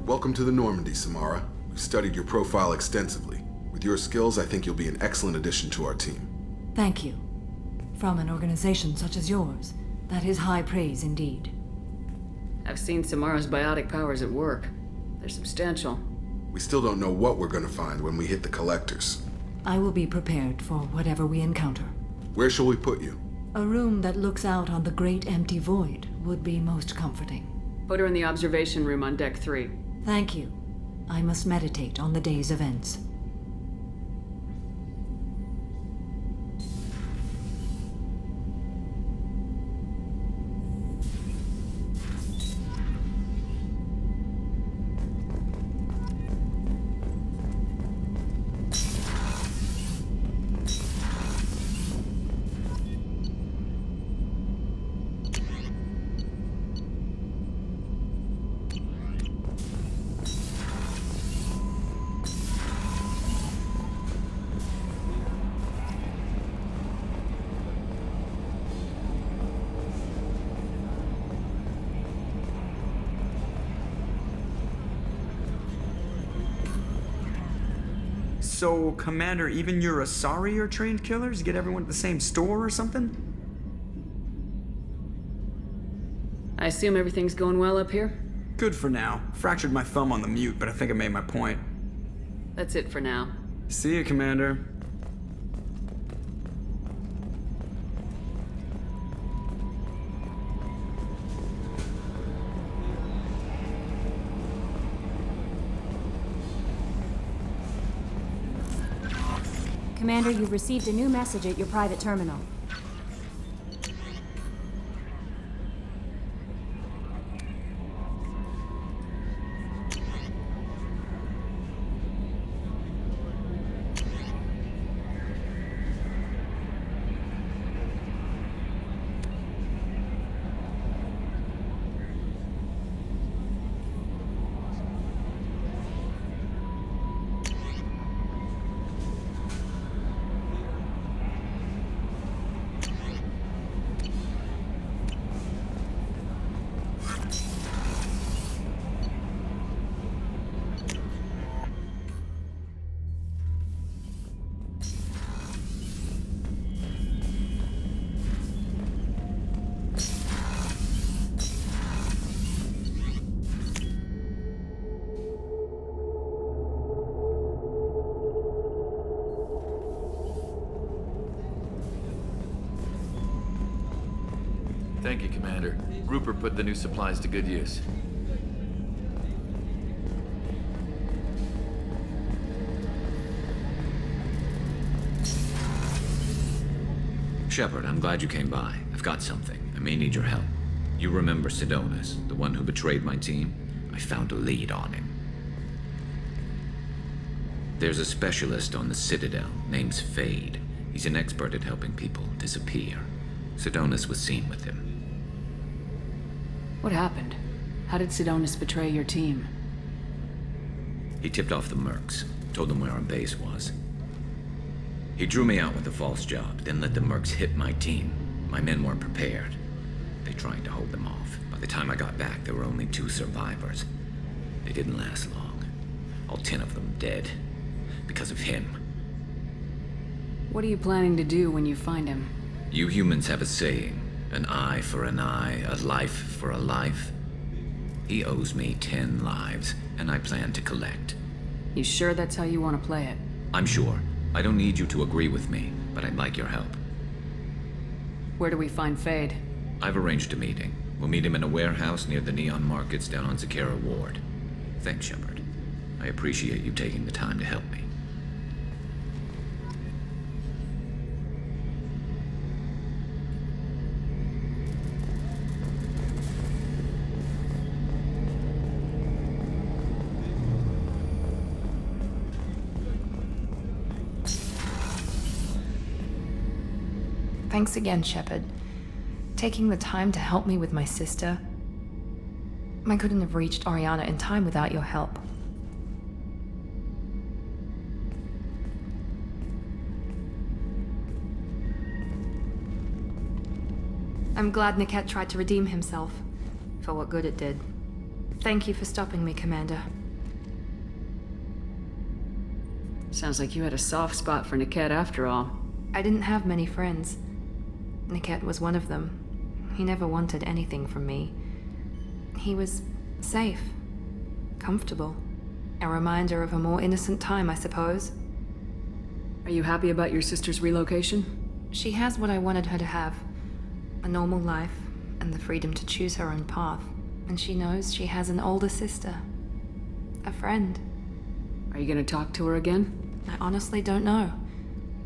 Welcome to the Normandy, Samara. We've studied your profile extensively. With your skills, I think you'll be an excellent addition to our team. Thank you. From an organization such as yours, that is high praise indeed. I've seen Samara's biotic powers at work. They're substantial. We still don't know what we're going to find when we hit the collectors. I will be prepared for whatever we encounter. Where shall we put you? A room that looks out on the great empty void would be most comforting. Put her in the observation room on deck 3. Thank you. I must meditate on the day's events. So, Commander, even your Asari are trained killers? Get everyone at the same store or something? I assume everything's going well up here? Good for now. Fractured my thumb on the mute, but I think I made my point. That's it for now. See you, Commander. Commander, you've received a new message at your private terminal. Thank you, Commander. Rupert put the new supplies to good use. Shepard, I'm glad you came by. I've got something. I may need your help. You remember Sidonus, the one who betrayed my team? I found a lead on him. There's a specialist on the Citadel, named Fade. He's an expert at helping people disappear. Sidonus was seen with him. What happened? How did Sidonus betray your team? He tipped off the mercs, told them where our base was. He drew me out with a false job, then let the mercs hit my team. My men weren't prepared. They tried to hold them off. By the time I got back, there were only 2 survivors. They didn't last long. All 10 of them dead. Because of him. What are you planning to do when you find him? You humans have a saying, an eye for an eye, a life for a life. He owes me 10 lives, and I plan to collect. You sure that's how you want to play it? I'm sure. I don't need you to agree with me, but I'd like your help. Where do we find Fade? I've arranged a meeting. We'll meet him in a warehouse near the Neon Markets down on Zakera Ward. Thanks, Shepard. I appreciate you taking the time to help me. Thanks again, Shepard. Taking the time to help me with my sister. I couldn't have reached Oriana in time without your help. I'm glad Niket tried to redeem himself, for what good it did. Thank you for stopping me, Commander. Sounds like you had a soft spot for Niket after all. I didn't have many friends. Niket was one of them. He never wanted anything from me. He was safe, comfortable. A reminder of a more innocent time, I suppose. Are you happy about your sister's relocation? She has what I wanted her to have. A normal life, and the freedom to choose her own path. And she knows she has an older sister. A friend. Are you gonna talk to her again? I honestly don't know.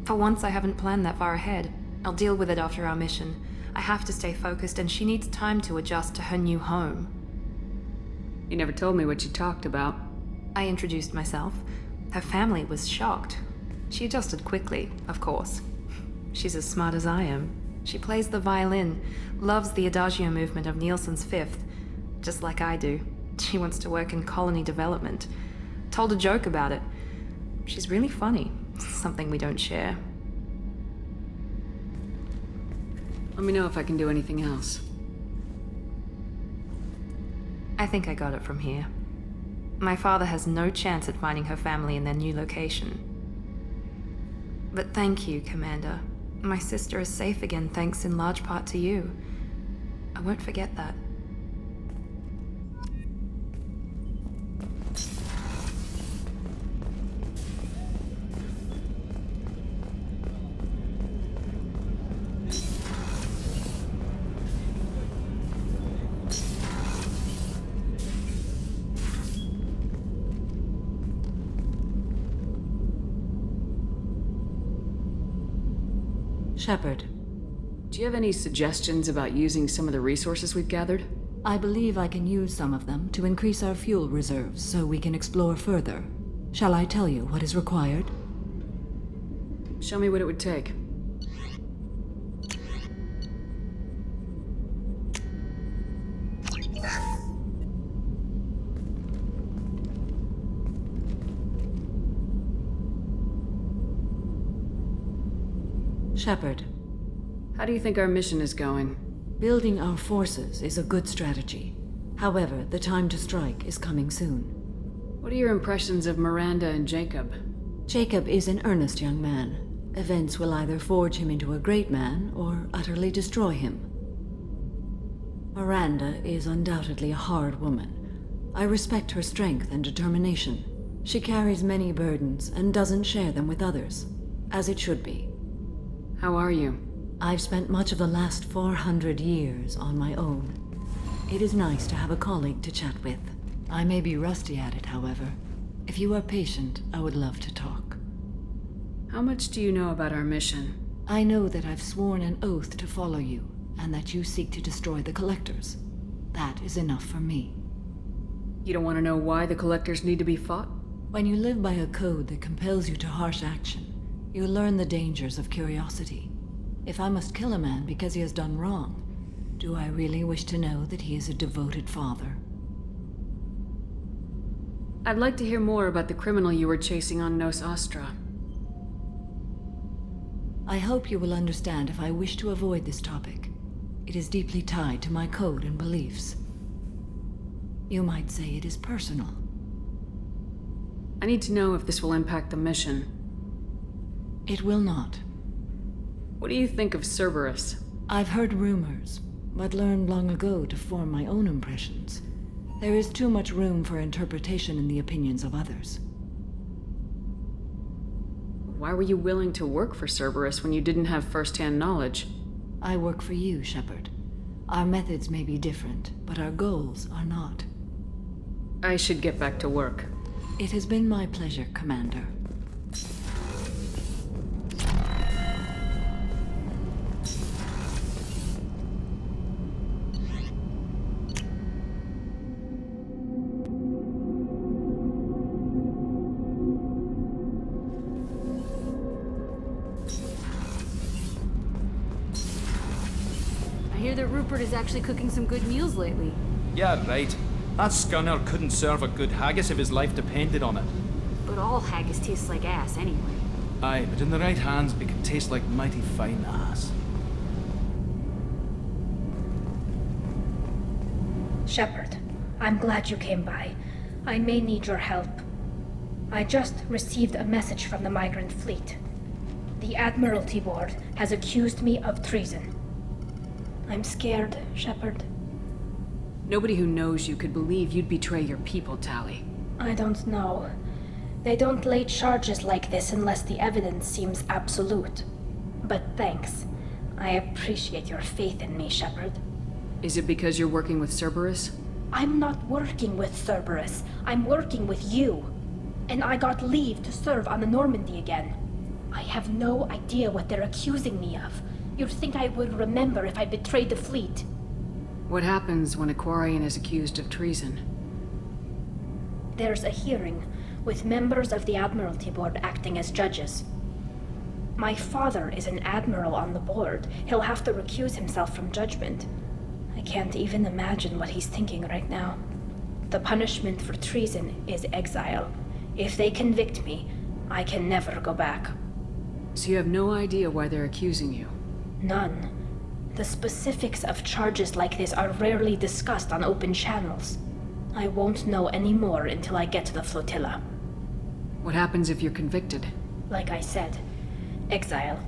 For once, I haven't planned that far ahead. I'll deal with it after our mission. I have to stay focused, and she needs time to adjust to her new home. You never told me what you talked about. I introduced myself. Her family was shocked. She adjusted quickly, of course. She's as smart as I am. She plays the violin, loves the adagio movement of Nielsen's Fifth, just like I do. She wants to work in colony development. Told a joke about it. She's really funny. Something we don't share. Let me know if I can do anything else. I think I got it from here. My father has no chance at finding her family in their new location. But thank you, Commander. My sister is safe again thanks in large part to you. I won't forget that. Shepard, Do you have any suggestions about using some of the resources we've gathered? I believe I can use some of them to increase our fuel reserves so we can explore further. Shall I tell you what is required? Show me what it would take. Shepard, How do you think our mission is going? building our forces is a good strategy. However, the time to strike is coming soon. What are your impressions of Miranda and Jacob? Jacob is an earnest young man. Events will either forge him into a great man or utterly destroy him. Miranda is undoubtedly a hard woman. I respect her strength and determination. She carries many burdens and doesn't share them with others, as it should be. How are you? I've spent much of the last 400 years on my own. It is nice to have a colleague to chat with. I may be rusty at it, however. If you are patient, I would love to talk. How much do you know about our mission? I know that I've sworn an oath to follow you, and that you seek to destroy the Collectors. That is enough for me. You don't want to know why the Collectors need to be fought? When you live by a code that compels you to harsh action, you learn the dangers of curiosity. If I must kill a man because he has done wrong, do I really wish to know that he is a devoted father? I'd like to hear more about the criminal you were chasing on Nos Astra. I hope you will understand if I wish to avoid this topic. It is deeply tied to my code and beliefs. You might say it is personal. I need to know if this will impact the mission. It will not. What do you think of Cerberus? I've heard rumors, but learned long ago to form my own impressions. There is too much room for interpretation in the opinions of others. Why were you willing to work for Cerberus when you didn't have first-hand knowledge? I work for you, Shepard. Our methods may be different, but our goals are not. I should get back to work. It has been my pleasure, Commander. I hear that Rupert is actually cooking some good meals lately. Yeah, right. That scunner couldn't serve a good haggis if his life depended on it. But all haggis tastes like ass anyway. Aye, but in the right hands, it could taste like mighty fine ass. Shepard, I'm glad you came by. I may need your help. I just received a message from the migrant fleet. The Admiralty Board has accused me of treason. I'm scared, Shepard. Nobody who knows you could believe you'd betray your people, Tally. I don't know. They don't lay charges like this unless the evidence seems absolute. But thanks. I appreciate your faith in me, Shepard. Is it because you're working with Cerberus? I'm not working with Cerberus. I'm working with you. And I got leave to serve on the Normandy again. I have no idea what they're accusing me of. You'd think I would remember if I betrayed the fleet. What happens when a Quarian is accused of treason? There's a hearing, with members of the Admiralty Board acting as judges. My father is an admiral on the board. He'll have to recuse himself from judgment. I can't even imagine what he's thinking right now. The punishment for treason is exile. If they convict me, I can never go back. So you have no idea why they're accusing you? None. The specifics of charges like this are rarely discussed on open channels. I won't know any more until I get to the flotilla. What happens if you're convicted? Like I said, exile.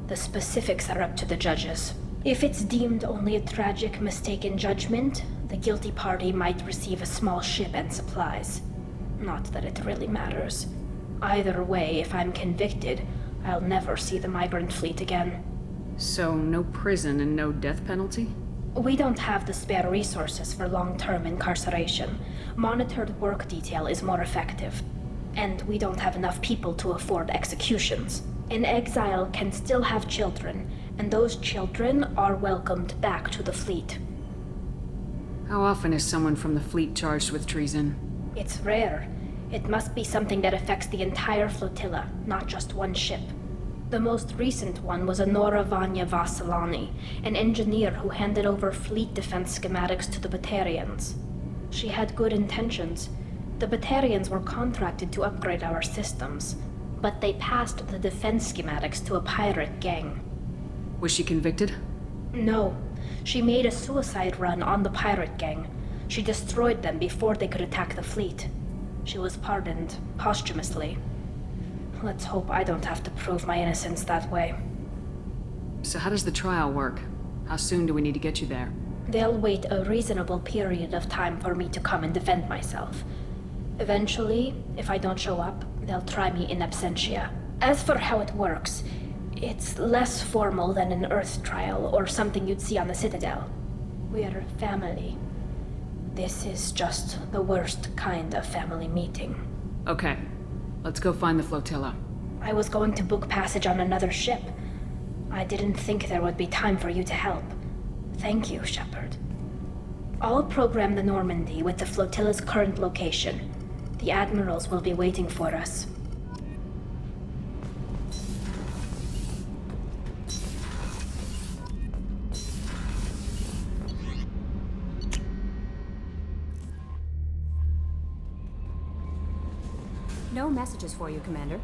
The specifics are up to the judges. If it's deemed only a tragic mistake in judgment, the guilty party might receive a small ship and supplies. Not that it really matters. Either way, if I'm convicted, I'll never see the migrant fleet again. So no prison and no death penalty? We don't have the spare resources for long-term incarceration. Monitored work detail is more effective. And we don't have enough people to afford executions. An exile can still have children, and those children are welcomed back to the fleet. How often is someone from the fleet charged with treason? It's rare. It must be something that affects the entire flotilla, not just one ship. The most recent one was Anora Vanya Vasilani, an engineer who handed over fleet defense schematics to the Batarians. She had good intentions. The Batarians were contracted to upgrade our systems, but they passed the defense schematics to a pirate gang. Was she convicted? No. She made a suicide run on the pirate gang. She destroyed them before they could attack the fleet. She was pardoned, posthumously. Let's hope I don't have to prove my innocence that way. So how does the trial work? How soon do we need to get you there? They'll wait a reasonable period of time for me to come and defend myself. Eventually, if I don't show up, they'll try me in absentia. As for how it works, it's less formal than an Earth trial or something you'd see on the Citadel. We're family. This is just the worst kind of family meeting. Okay. Let's go find the flotilla. I was going to book passage on another ship. I didn't think there would be time for you to help. Thank you, Shepard. I'll program the Normandy with the flotilla's current location. The admirals will be waiting for us. No messages for you, Commander.